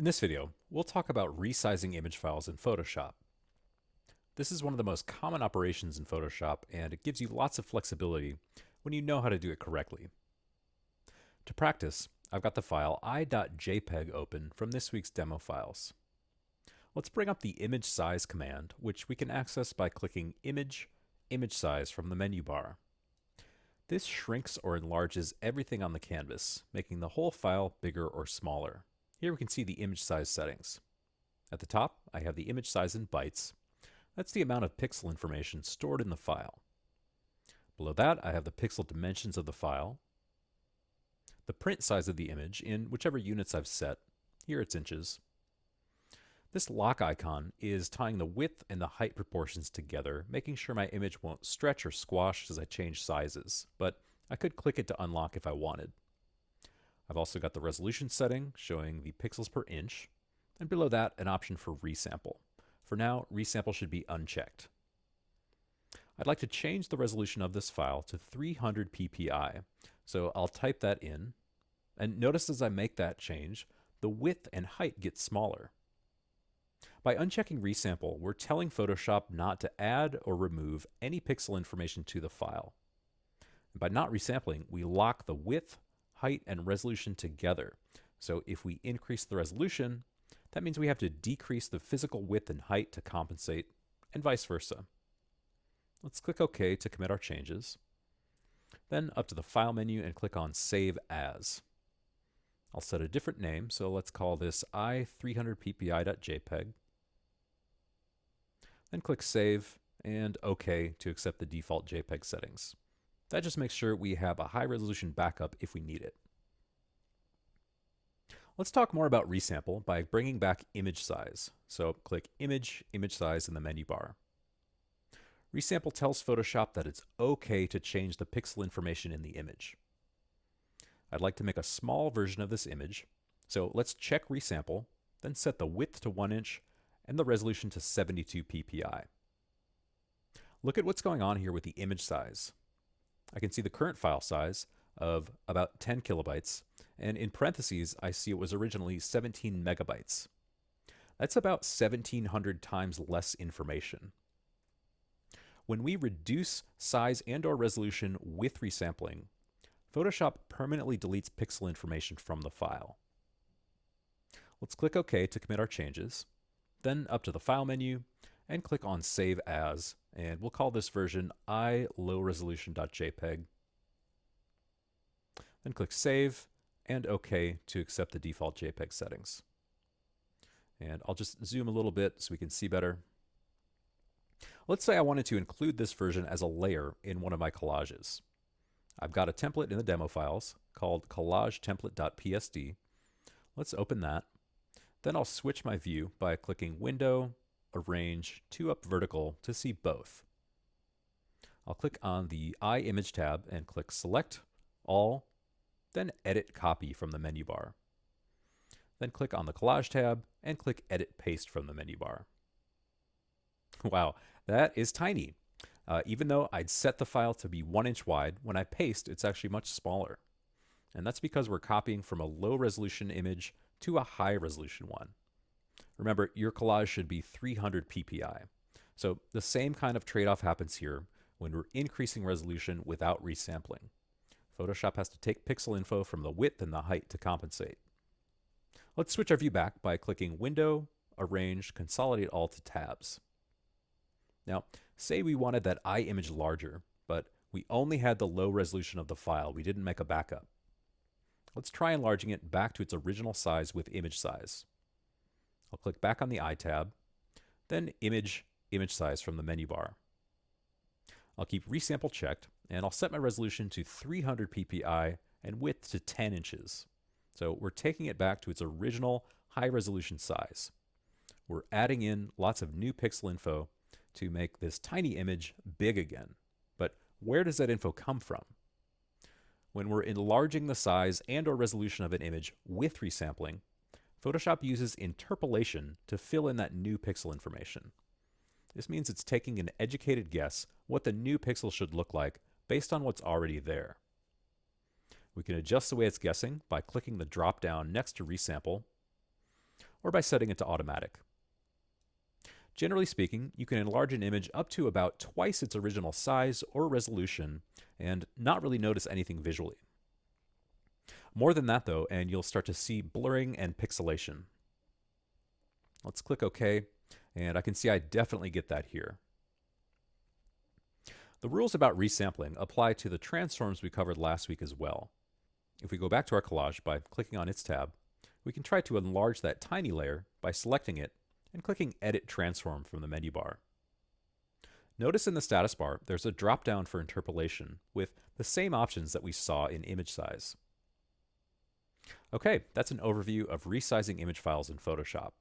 In this video, we'll talk about resizing image files in Photoshop. This is one of the most common operations in Photoshop, and it gives you lots of flexibility when you know how to do it correctly. To practice, I've got the file i.jpg open from this week's demo files. Let's bring up the image size command, which we can access by clicking Image, Image Size from the menu bar. This shrinks or enlarges everything on the canvas, making the whole file bigger or smaller. Here we can see the image size settings. At the top, I have the image size in bytes. That's the amount of pixel information stored in the file. Below that, I have the pixel dimensions of the file, the print size of the image in whichever units I've set. Here it's inches. This lock icon is tying the width and the height proportions together, making sure my image won't stretch or squash as I change sizes, but I could click it to unlock if I wanted. I've also got the resolution setting showing the pixels per inch, and below that an option for resample. For now, resample should be unchecked. I'd like to change the resolution of this file to 300 ppi, so I'll type that in, and notice as I make that change, the width and height get smaller. By unchecking resample, we're telling Photoshop not to add or remove any pixel information to the file. And by not resampling, we lock the width, height, and resolution together. So if we increase the resolution, that means we have to decrease the physical width and height to compensate, and vice versa. Let's click OK to commit our changes. Then up to the File menu and click on Save As. I'll set a different name, so let's call this i300ppi.jpg. Then click Save and OK to accept the default JPEG settings. That just makes sure we have a high resolution backup if we need it. Let's talk more about resample by bringing back image size. So click Image, Image Size in the menu bar. Resample tells Photoshop that it's okay to change the pixel information in the image. I'd like to make a small version of this image, so let's check resample, then set the width to 1 inch and the resolution to 72 ppi. Look at what's going on here with the image size. I can see the current file size of about 10 kilobytes, and in parentheses, I see it was originally 17 megabytes. That's about 1,700 times less information. When we reduce size and/or resolution with resampling, Photoshop permanently deletes pixel information from the file. Let's click OK to commit our changes, then up to the File menu and click on Save As, and we'll call this version ilowresolution.jpg. Then click Save and OK to accept the default JPEG settings. And I'll just zoom a little bit so we can see better. Let's say I wanted to include this version as a layer in one of my collages. I've got a template in the demo files called collagetemplate.psd. Let's open that. Then I'll switch my view by clicking Window, Arrange, 2 up vertical to see both. I'll click on the iImage tab and click Select, All, then Edit Copy from the menu bar. Then click on the Collage tab and click Edit Paste from the menu bar. Wow, that is tiny. Even though I'd set the file to be 1 inch wide, when I paste, it's actually much smaller. And that's because we're copying from a low resolution image to a high resolution one. Remember, your collage should be 300 ppi. So the same kind of trade-off happens here when we're increasing resolution without resampling. Photoshop has to take pixel info from the width and the height to compensate. Let's switch our view back by clicking Window, Arrange, Consolidate All to tabs. Now, say we wanted that image larger, but we only had the low resolution of the file. We didn't make a backup. Let's try enlarging it back to its original size with image size. I'll click back on the I tab, then Image, Image Size from the menu bar. I'll keep resample checked, and I'll set my resolution to 300 ppi and width to 10 inches. So we're taking it back to its original high resolution size. We're adding in lots of new pixel info to make this tiny image big again. But where does that info come from? When we're enlarging the size and/or resolution of an image with resampling, Photoshop uses interpolation to fill in that new pixel information. This means it's taking an educated guess what the new pixel should look like based on what's already there. We can adjust the way it's guessing by clicking the drop down next to Resample, or by setting it to automatic. Generally speaking, you can enlarge an image up to about twice its original size or resolution and not really notice anything visually. More than that though, and you'll start to see blurring and pixelation. Let's click OK, and I can see I definitely get that here. The rules about resampling apply to the transforms we covered last week as well. If we go back to our collage by clicking on its tab, we can try to enlarge that tiny layer by selecting it and clicking Edit Transform from the menu bar. Notice in the status bar there's a drop-down for interpolation with the same options that we saw in image size. Okay, that's an overview of resizing image files in Photoshop.